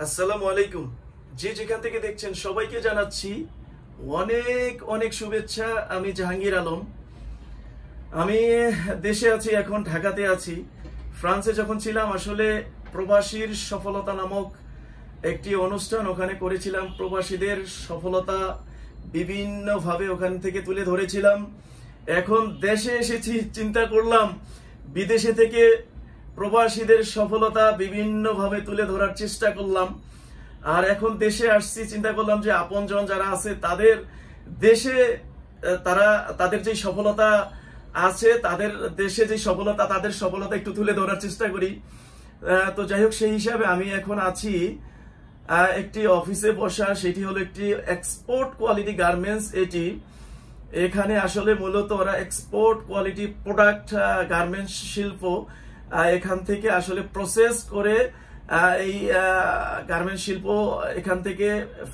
আসসালামু আলাইকুম। যে যেখান থেকে দেখছেন সবাইকে জানাচ্ছি অনেক অনেক শুভেচ্ছা। আমি জাহাঙ্গীর আলম। আমি দেশে আছি, এখন ঢাকাতে আছি। ফ্রান্সে যখন ছিলাম আসলে প্রবাসীর সফলতা নামক একটি অনুষ্ঠান ওখানে করেছিলাম। প্রবাসীদের সফলতা বিভিন্নভাবে ওখান থেকে তুলে ধরেছিলাম। এখন দেশে এসেছি, চিন্তা করলাম বিদেশে থেকে প্রবাসীদের সফলতা বিভিন্নভাবে তুলে ধরার চেষ্টা করলাম। আর এখন দেশে আসছি, চিন্তা করলাম যে আপনজন যারা আছে তাদের দেশে তাদের যে সফলতা আছে, তাদের দেশে যে সফলতা, তাদের সফলতা একটু তুলে ধরার চেষ্টা করি। তো যাই হোক, সেই হিসাবে আমি এখন আছি একটি অফিসে বসা। সেটি হলো একটি এক্সপোর্ট কোয়ালিটি গার্মেন্টস। এখানে আসলে মূলত ওরা এক্সপোর্ট কোয়ালিটি প্রোডাক্ট গার্মেন্টস শিল্প এখান থেকে আসলে প্রসেস করে এই গার্মেন্টস শিল্প এখান থেকে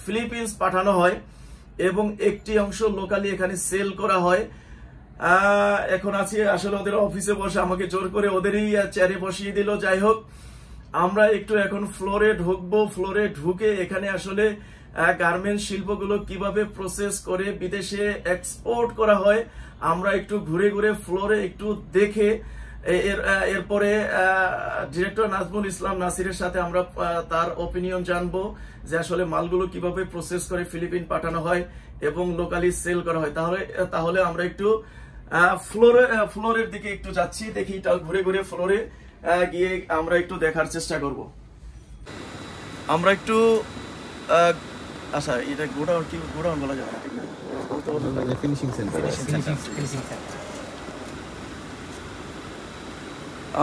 ফিলিপিন্স পাঠানো হয় এবং একটি অংশ লোকালি এখানে সেল করা হয়। এখন আছি আসলে ওদের অফিসে বসে, আমাকে জোর করে ওদেরই চেয়ারে বসিয়ে দিল। যাই হোক, আমরা একটু এখন ফ্লোরে ঢুকবো। ফ্লোরে ঢুকে এখানে আসলে গার্মেন্টস শিল্পগুলো কিভাবে প্রসেস করে বিদেশে এক্সপোর্ট করা হয় আমরা একটু ঘুরে ঘুরে ফ্লোরে একটু দেখে এরপরে ডিরেক্টর নাজমুল ইসলাম নাসিরের সাথে আমরা তার ওপিনিয়ন জানবো যে আসলে মালগুলো কিভাবে প্রসেস করে ফিলিপিন পাঠানো হয় এবং লোকালি সেল করা হয়। তাহলে আমরা একটু ফ্লোরের দিকে একটু যাচ্ছি, দেখি ঘুরে ঘুরে ফ্লোরে গিয়ে আমরা একটু দেখার চেষ্টা করব। আমরা একটু আচ্ছা, এটা গোডাউন বলা যাবে না, ঠিক না? Finishing centre.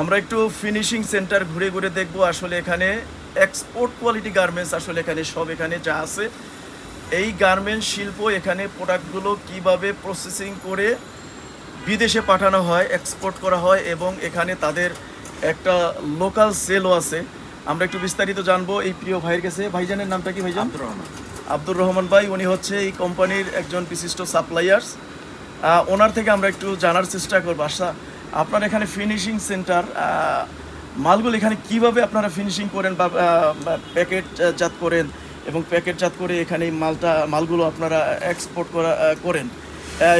আমরা একটু ফিনিশিং সেন্টার ঘুরে ঘুরে দেখবো। আসলে এখানে এক্সপোর্ট কোয়ালিটি গার্মেন্টস, আসলে এখানে সব এখানে যা আছে এই গার্মেন্টস শিল্প, এখানে প্রোডাক্টগুলো কিভাবে প্রসেসিং করে বিদেশে পাঠানো হয়, এক্সপোর্ট করা হয় এবং এখানে তাদের একটা লোকাল সেলও আছে। আমরা একটু বিস্তারিত জানবো এই প্রিয় ভাইয়ের কাছে। ভাইজানের নামটা কি ভাইজান? আব্দুর রহমান ভাই। উনি হচ্ছে এই কোম্পানির একজন বিশিষ্ট সাপ্লায়ার্স। ওনার থেকে আমরা একটু জানার চেষ্টা করবো। আচ্ছা, আপনার এখানে ফিনিশিং সেন্টার, মালগুলো এখানে কিভাবে আপনারা ফিনিশিং করেন বা প্যাকেটজাত করেন এবং প্যাকেটজাত করে এখানে মালগুলো আপনারা এক্সপোর্ট করেন,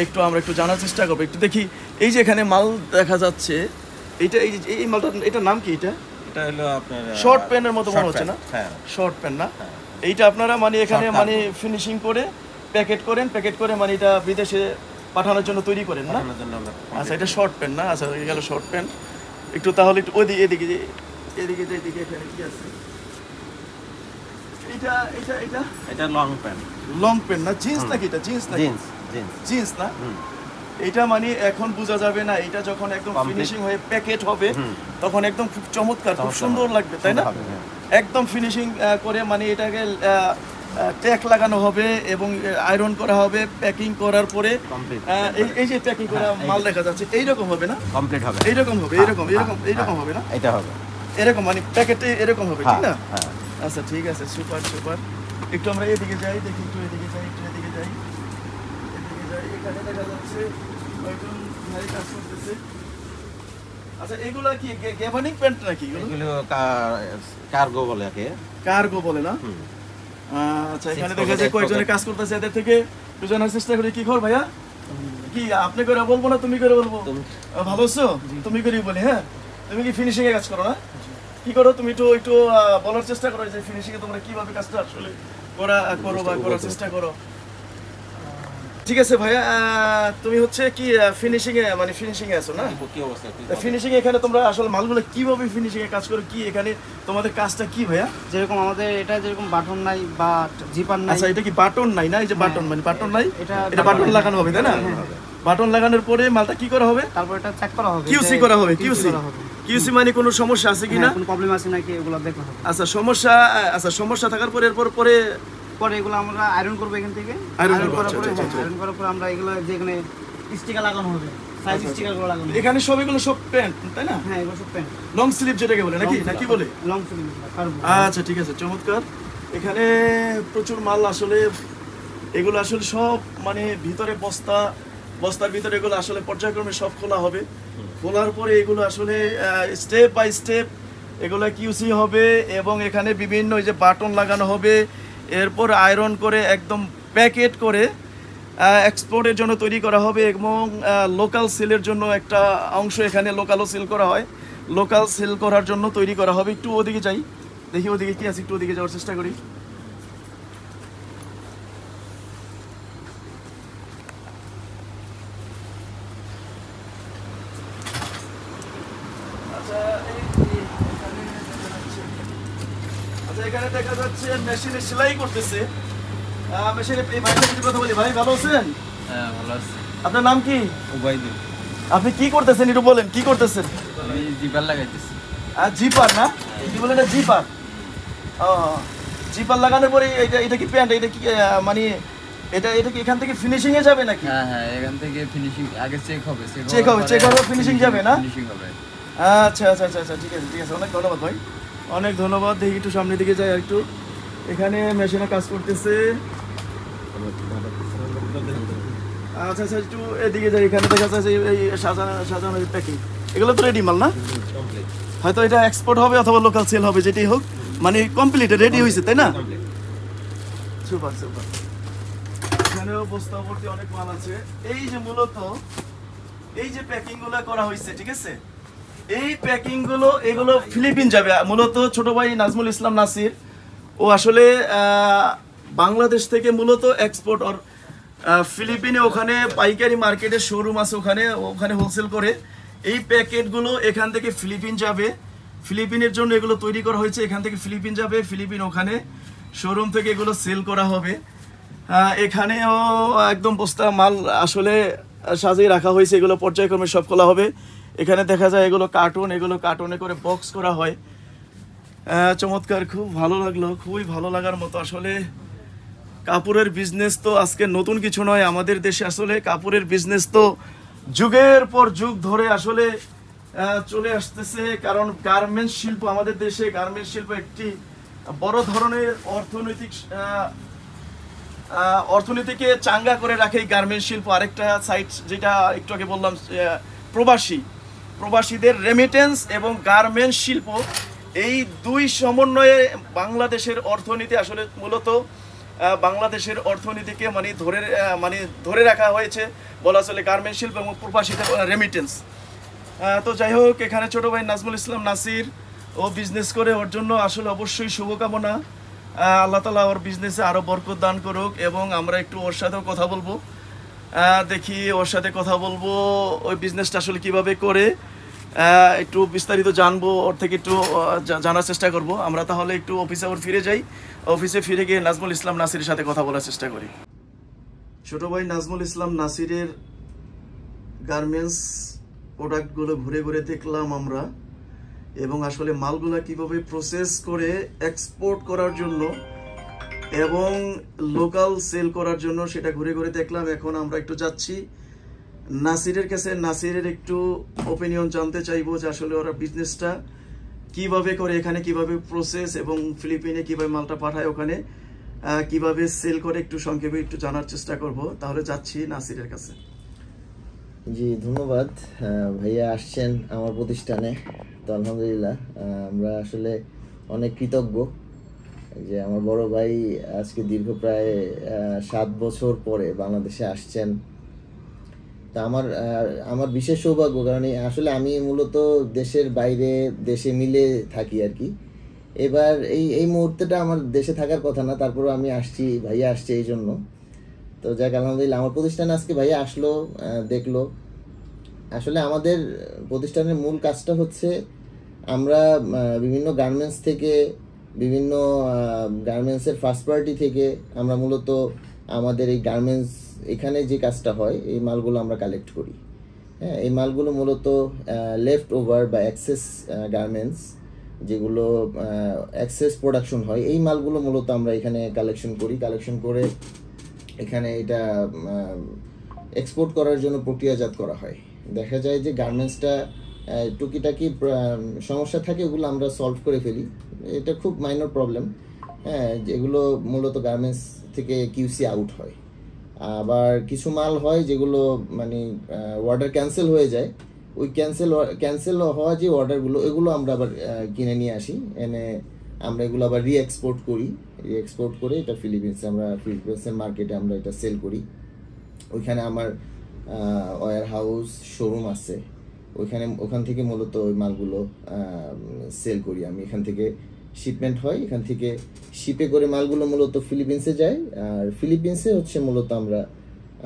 একটু আমরা একটু জানার চেষ্টা করবো। একটু দেখি, এই যে এখানে মাল দেখা যাচ্ছে, এই মালটা, এটার নাম কি? এটা হলো আপনার শর্ট প্যানের মতো মনে হচ্ছে না? হ্যাঁ, শর্ট প্যান না? এইটা আপনারা মানে এখানে মানে ফিনিশিং করে প্যাকেট করে মানে এটা বিদেশে পাঠানোর জন্য তৈরি করেন না? আচ্ছা, এটা শর্ট প্যান না? আচ্ছা, হয়ে গেল শর্ট প্যান। একটু তাহলে একটু এদিকে এখানে কি আছে? এটা লং প্যান্ট। লং প্যান্ট না? জিন্স নাকি এটা? জিন্স না? এটা মানে এখন বোঝা যাবে না, এটা যখন একদম ফিনিশিং হয়ে প্যাকেট হবে তখন একদম খুব চমৎকার, খুব সুন্দর লাগবে, তাই না? একদম ফিনিশিং করে মানে এটাকে ট্যাগ লাগানো হবে এবং আয়রন করা হবে। প্যাকিং করার পরে এই যে প্যাকিং করা মাল দেখা যাচ্ছে এইরকম হবে না? কমপ্লিট হবে, এইরকম হবে, এইরকম হবে না? এটা হবে এরকম মানে প্যাকেটে এরকম হবে, ঠিক না? আচ্ছা, ঠিক আছে, সুপার। একটু আমরা এদিকে যাই, দেখি, একটু এদিকে যাই। এখানে দেখা যাচ্ছে কয়েকজন ভাই কাজ করতেছে। আচ্ছা, এগুলা কি গ্যাবানিং প্যান্ট নাকি? এগুলো কার্গো বলে, কার্গো বলে না? আচ্ছা, এখানে দেখা যায় কয়েকজনের কাজ করতেছে। এদের থেকে একটু জানার চেষ্টা করি। কি খবর ভাইয়া? কি আপনি করে বলবো না তুমি করে বলবো? ভালো আছো? তুমি করেই বলি। হ্যাঁ, তুমি কি ফিনিশিং এ কাজ করো না? কি করো তুমি? একটু বলার চেষ্টা করো যে ফিনিশিং এ তোমরা কিভাবে কাজটা আসলে করার চেষ্টা করো। ঠিক আছে ভাইয়া, তুমি হচ্ছে কি ফিনিশিং এ আছো না? কি অবস্থা? ফিনিশিং এখানে তোমরা আসলে মালগুলো কিভাবে ফিনিশিং এ কাজ করো, কি এখানে তোমাদের কাজটা কি ভাইয়া? যেরকম আমাদের এটা যেরকম বাটন নাই বা জিপার নাই। আচ্ছা, এটা কি বাটন নাই না? এই যে বাটন মানে বাটন নাই, এটা বাটন লাগানো হবে, তাই না? বাটন লাগানোর পরে মালটা কি করা হবে? তারপর এটা চেক করা হবে, কিউসি করা হবে। কিউসি মানে কোনো সমস্যা আছে কিনা, কোনো প্রবলেম আছে নাকি এগুলো দেখা হবে। আচ্ছা, সমস্যা থাকার পরে পরে এগুলো আমরা আয়রন করব এখান থেকে। আয়রন করার পরে আমরা এগুলো যেখানে স্টিকার লাগানো হবে, সাইজ স্টিকারগুলো লাগানো হবে। এখানে এগুলো সব প্যান্ট, তাই না? হ্যাঁ, এগুলো সব প্যান্ট লং স্লিভ যেটাকে বলে নাকি বলে? Long sleeve. আচ্ছা, ঠিক আছে, চমৎকার। এখানে প্রচুর মাল আসলে, এগুলো আসলে সব মানে ভিতরে বস্তার ভিতরে এগুলো আসলে পর্যায়ক্রমে সব খোলা হবে। খোলার পরে এগুলো আসলে স্টেপ বাই স্টেপ এগুলো কিউসি হবে এবং এখানে বিভিন্ন ওই যে বাটন লাগানো হবে, এরপর আয়রন করে একদম প্যাকেট করে এক্সপোর্টের জন্য তৈরি করা হবে এবং লোকাল সেলের জন্য একটা অংশ এখানে লোকালও সেল করা হয়, লোকাল সেল করার জন্য তৈরি করা হবে। একটু ওদিকে যাই, দেখি ওদিকে কি আছে, একটু ওদিকে যাওয়ার চেষ্টা করি। এখানে দেখা যাচ্ছে মেশিনে সেলাই করতেছে, মেশিনে ভাইয়ের সাথে কথা বলি। ভাই ভালো আছেন? হ্যাঁ ভালো আছি। আপনার নাম কি? ওবাইদুল। আপনি কি করতেছেন একটু বলেন, কি করতেছেন? আমি জিপার লাগাইতেছি। জিপার না, কি বলেন এটা? জিপার। ও, জিপার লাগানোর পরে এটা কি প্যান্ট, এটা কি মানে এটা কি এখান থেকে ফিনিশিং এ যাবে নাকি? হ্যাঁ হ্যাঁ, এখান থেকে ফিনিশিং আগে চেক হবে, চেক হবে ফিনিশিং যাবে না? ফিনিশিং হবে। আচ্ছা আচ্ছা আচ্ছা আচ্ছা, ঠিক আছে অনেক ধন্যবাদ ভাই, অনেক ধন্যবাদ। দেখি একটু সামনের দিকে যাই আর একটু। এখানে মেশিনে কাজ করতেছে। আচ্ছা আচ্ছা, একটু এদিকে যাই। এখানে দেখা যাচ্ছে এই সাজানো প্যাকিং, এগুলো তো রেডি মাল না? হয়তো এটা এক্সপোর্ট হবে অথবা লোকাল সেল হবে, যেটাই হোক মানে কমপ্লিট রেডি হয়েছে, তাই না? Super super. এখানেও বস্তা ভর্তি অনেক মাল আছে। এই যে মূলত এই যে প্যাকিং গুলো করা হয়েছে, ঠিক আছে, এই প্যাকিং গুলো এগুলো ফিলিপিন যাবে। মূলত ছোট ভাই নাজমুল ইসলাম নাসির ও আসলে বাংলাদেশ থেকে মূলত এক্সপোর্ট আর ফিলিপিনে ওখানে পাইকারি মার্কেটে শোরুম আছে, ওখানে হোলসেল করে। এই প্যাকেটগুলো এখান থেকে ফিলিপিন যাবে, ফিলিপিনের জন্য এগুলো তৈরি করা হয়েছে। এখান থেকে ফিলিপিন যাবে, ফিলিপিন ওখানে শোরুম থেকে এগুলো সেল করা হবে। এখানেও একদম বস্তা মাল আসলে সাজিয়ে রাখা হয়েছে, এগুলো পর্যায়ক্রমে সব খোলা হবে। এখানে দেখা যায় এগুলো কার্টুনে করে বক্স করা হয়। চমৎকার, খুব ভালো লাগলো, খুবই ভালো লাগার মতো। আসলে কাপড়ের বিজনেস তো আজকে নতুন কিছু নয় আমাদের দেশে। আসলে কাপড়ের বিজনেস তো যুগের পর যুগ ধরে আসলে চলে আসতেছে, কারণ গার্মেন্টস শিল্প আমাদের দেশে, গার্মেন্টস শিল্প একটি বড় ধরনের অর্থনীতিকে চাঙ্গা করে রাখে এই গার্মেন্টস শিল্প। আরেকটা সাইড যেটা একটু আগে বললাম, প্রবাসীদের রেমিটেন্স এবং গার্মেন্টস শিল্প, এই দুই সমন্বয়ে বাংলাদেশের অর্থনীতি আসলে মূলত বাংলাদেশের অর্থনীতিকে ধরে রাখা হয়েছে বলা চলে, গার্মেন্টস শিল্প এবং প্রবাসীদের রেমিটেন্স। তো যাই হোক, এখানে ছোট ভাই নাজমুল ইসলাম নাসির ও বিজনেস করে, ওর জন্য আসলে অবশ্যই শুভকামনা। আল্লাহ তাআলা ওর বিজনেসে আরও বরকত দান করুক এবং আমরা একটু ওর সাথেও কথা বলবো, দেখি ওর সাথে কথা বলবো ওই বিজনেসটা আসলে কিভাবে করে, একটু বিস্তারিত জানবো ওর থেকে, একটু জানার চেষ্টা করব আমরা। তাহলে একটু অফিসে আবার ফিরে যাই, অফিসে ফিরে গিয়ে নাজমুল ইসলাম নাসিরের সাথে কথা বলার চেষ্টা করি। ছোট ভাই নাজমুল ইসলাম নাসিরের গার্মেন্টস প্রোডাক্টগুলো ঘুরে ঘুরে দেখলাম আমরা, এবং আসলে মালগুলা কিভাবে প্রসেস করে এক্সপোর্ট করার জন্য এবং লোকাল সেল করার জন্য সেটা ঘুরে ঘুরে দেখলাম। এখন আমরা একটু যাচ্ছি নাসিরের কাছে, নাসিরের একটু ওপিনিয়ন জানতে চাইবো যে আসলে ওরা বিজনেসটা কিভাবে করে, এখানে কিভাবে প্রসেস এবং ফিলিপিনে কিভাবে মালটা পাঠায়, ওখানে কিভাবে সেল করে, একটু সংক্ষেপে একটু জানার চেষ্টা করব। তাহলে যাচ্ছি নাসিরের কাছে। জি ধন্যবাদ, ভাইয়া আসছেন আমার প্রতিষ্ঠানে, তো আলহামদুলিল্লাহ আমরা আসলে অনেক কৃতজ্ঞ যে আমার বড় ভাই আজকে দীর্ঘ প্রায় 7 বছর পরে বাংলাদেশে আসছেন। তা আমার বিশেষ সৌভাগ্য, কারণ আসলে আমি মূলত দেশের বাইরে দেশে মিলে থাকি আর কি। এবার এই মুহূর্তটা আমার দেশে থাকার কথা না, তারপরে আমি আসছি, ভাইয়া আসছে এই জন্য। তো যাক আলহামদুলিল্লাহ আমার প্রতিষ্ঠানে আজকে ভাইয়া আসলো, দেখলো। আসলে আমাদের প্রতিষ্ঠানের মূল কাজটা হচ্ছে আমরা বিভিন্ন গার্মেন্টস থেকে, বিভিন্ন গার্মেন্টসের ফার্স্ট পার্টি থেকে আমরা মূলত আমাদের এই গার্মেন্টস এখানে যে কাজটা হয় এই মালগুলো আমরা কালেক্ট করি। হ্যাঁ, এই মালগুলো মূলত লেফট ওভার বা এক্সেস গার্মেন্টস, যেগুলো এক্সেস প্রোডাকশন হয়, এই মালগুলো মূলত আমরা এখানে কালেকশন করে এখানে এটা এক্সপোর্ট করার জন্য প্রক্রিয়াজাত করা হয়। দেখা যায় যে গার্মেন্টসটা টুকিটাকি সমস্যা থাকে, ওগুলো আমরা সলভ করে ফেলি, এটা খুব মাইনর প্রবলেম। হ্যাঁ, যেগুলো মূলত গার্মেন্টস থেকে কিউসি আউট হয়। আবার কিছু মাল হয় যেগুলো মানে অর্ডার ক্যান্সেল হয়ে যায়, ওই ক্যান্সেল হওয়া যে অর্ডারগুলো এগুলো আমরা আবার কিনে নিয়ে আসি, এনে আমরা এগুলো আবার রিএক্সপোর্ট করে এটা ফিলিপিন্সের মার্কেটে আমরা এটা সেল করি। ওইখানে আমার ওয়্যার হাউস শোরুম আছে, ওখান থেকে মূলত ওই মালগুলো সেল করি আমি। এখান থেকে শিপমেন্ট হয়, এখান থেকে শিপে করে মালগুলো মূলত ফিলিপিন্সে যায়, আর ফিলিপিন্সে হচ্ছে মূলত আমরা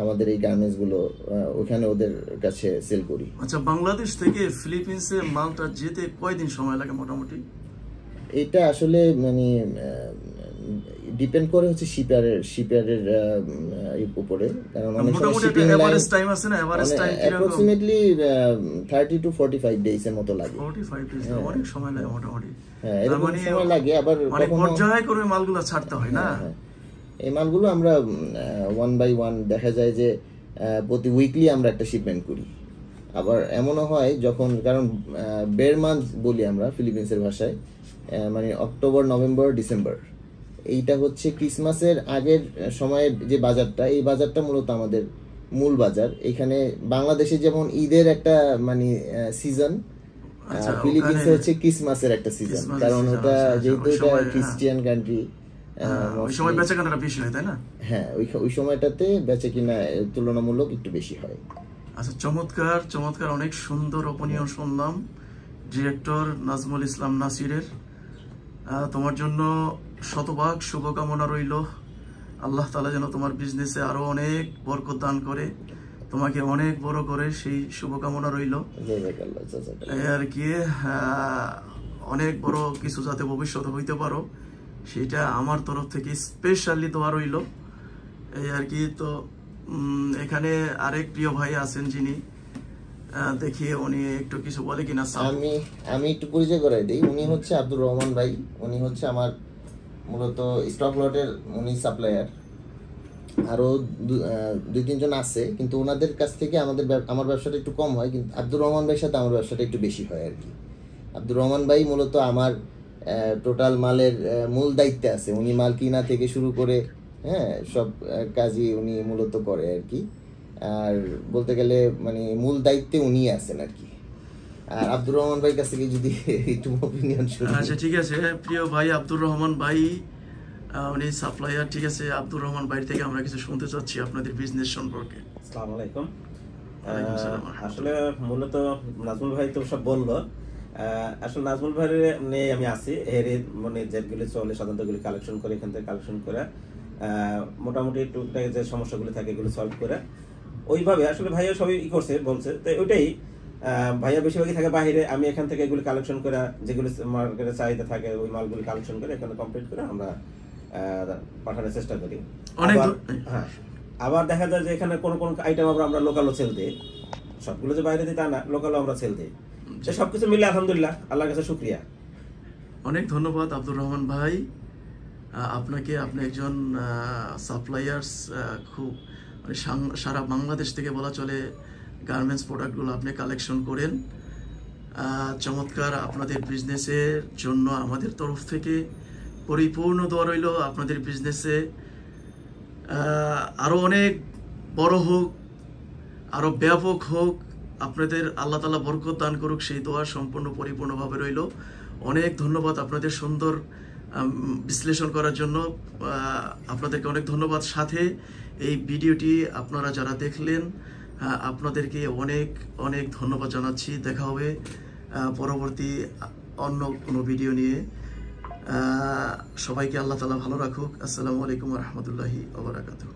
আমাদের এই গার্মেন্টসগুলো ওখানে ওদের কাছে সেল করি। আচ্ছা, বাংলাদেশ থেকে ফিলিপিন্সে মালটা যেতে কয়দিন সময় লাগে মোটামুটি? এটা আসলে মানে ডিপেন্ড করে হচ্ছে শিপারের উপরে, কারণ অনেক সময় শিপিং এভারেজ টাইম আছে না, average time approximately 30 to 45 days এর মতো লাগে। 45 ডেজ অনেক সময় লাগে মোটামুটি। হ্যাঁ, এরকম সময় লাগে। আবার পর্যায়ে করে মালগুলো ছাড়তে হয় না? এই মালগুলো আমরা 1 by 1 দেখা যায় যে প্রতি উইকলি আমরা একটা শিপমেন্ট করি। আবার এমনও হয় যখন, কারণ বের মান্থ বলি আমরা ফিলিপিন্সের ভাষায়, মানে অক্টোবর, নভেম্বর, ডিসেম্বর, এইটা হচ্ছে ক্রিসমাসের আগের সময়ের যে বাজারটা, এই বাজারটা মূলত আমাদের মূল বাজার। এখানে বাংলাদেশে যেমন ঈদের একটা মানে সিজন, ফিলিপিন্সে হচ্ছে ক্রিসমাসের একটা সিজন, কারণ ওটা যেহেতু এটা খ্রিস্টিয়ান কান্ট্রি, ওই সময় বেচাকেনাটা বেশি হয়, তাই না? হ্যাঁ, ওই সময়টাতে বেচাকেনা তুলনামূলক একটু বেশি হয়। আচ্ছা, চমৎকার অনেক সুন্দর ওপিনিয়ন শুনলাম ডিরেক্টর নাজমুল ইসলাম নাসিরের। তোমার জন্য শতভাগ শুভকামনা রইল। আল্লাহ তাআলা যেন তোমার বিজনেসে আরো অনেক বরকত দান করে, তোমাকে অনেক বড় করে, সেই শুভকামনা রইল আর কি। অনেক বড় কিছু যাতে ভবিষ্যতে হইতে পারো, সেটা আমার তরফ থেকে স্পেশালি দোয়া রইল এই আর কি। তো এখানে আরেক প্রিয় ভাই আছেন যিনি, দেখি উনি একটু কিছু বলে কিনা। আমি একটু পরিচয় করাই দিই। উনি হচ্ছে আব্দুর রহমান ভাই। উনি হচ্ছে আমার মূলত স্টক লটের উনি সাপ্লায়ার। আরো 2-3 জন আছে, কিন্তু ওনাদের কাছ থেকে আমার ব্যবসাটা একটু কম হয়, কিন্তু আব্দুর রহমান ভাইয়ের সাথে আমার ব্যবসাটা একটু বেশি হয় আর কি। আব্দুর রহমান ভাই মূলত আমার টোটাল মালের মূল দায়িত্বে আছে। উনি মাল কিনা থেকে শুরু করে সব কাজই উনি মূলত করে আর কি। আর বলতে গেলে মানে মূল দায়িত্বে উনি আছেন আর কি। আর আব্দুর রহমান ভাইয়ের কাছ থেকে যদি একটু ওপিনিয়ন শুনি। আচ্ছা, ঠিক আছে। প্রিয় ভাই আব্দুর রহমান ভাই, উনি সাপ্লায়ার। ঠিক আছে, আব্দুর রহমান ভাই থেকে আমরা কিছু শুনতে চাচ্ছি আপনাদের বিজনেস সম্পর্কে। আসসালামু আলাইকুম। আসলে মূলত নাজমুল ভাই তো সব বললো। আসলে নাজমুল ভাইয়ের নিয়ে আমি আছি, এর মানে যেগুলি চলে সাধারণত এগুলি কালেকশন করে, এখান থেকে কালেকশন করে মোটামুটি টুকটাক যে সমস্যাগুলি থাকে এগুলো সলভ করে ওইভাবে আসলে ভাইয়া সবই করছে বলছে। তো ওইটাই ভাইয়া বেশিরভাগই থাকে বাইরে, আমি এখান থেকে এগুলি কালেকশন করে, যেগুলি মার্কেটে চাহিদা থাকে ওই মালগুলি কালেকশন করে এখানে কমপ্লিট করে আমরা পাঠানোর চেষ্টা করি। হ্যাঁ, আবার দেখা যায় যে এখানে কোন কোন আইটেম আমরা লোকালও সেল দিই, সবগুলো যে বাইরে দিই তা না, লোকালও আমরা সেল দিই। সবকিছু মিলে আলহামদুলিল্লাহ, আল্লাহর কাছে শুকরিয়া। অনেক ধন্যবাদ আব্দুর রহমান ভাই আপনাকে। আপনি একজন সাপ্লায়ার্স, খুব মানে সারা বাংলাদেশ থেকে বলা চলে গার্মেন্টস প্রোডাক্টগুলো আপনি কালেকশন করেন। চমৎকার। আপনাদের বিজনেসের জন্য আমাদের তরফ থেকে পরিপূর্ণ দোয়া রইল। আপনাদের বিজনেসে আরো অনেক বড় হোক, আরো ব্যাপক হোক, আপনাদের আল্লাহ তাআলা বরকত দান করুক, সেই দোয়া সম্পূর্ণ পরিপূর্ণভাবে রইল। অনেক ধন্যবাদ আপনাদের সুন্দর বিশ্লেষণ করার জন্য। আপনাদেরকে অনেক ধন্যবাদ। সাথে এই ভিডিওটি আপনারা যারা দেখলেন আপনাদেরকে অনেক অনেক ধন্যবাদ জানাচ্ছি। দেখা হবে পরবর্তী অন্য কোনো ভিডিও নিয়ে। সবাইকে আল্লাহ তাআলা ভালো রাখুক। আসসালামু আলাইকুম ওয়া রাহমাতুল্লাহি ওয়া বারাকাতুহু।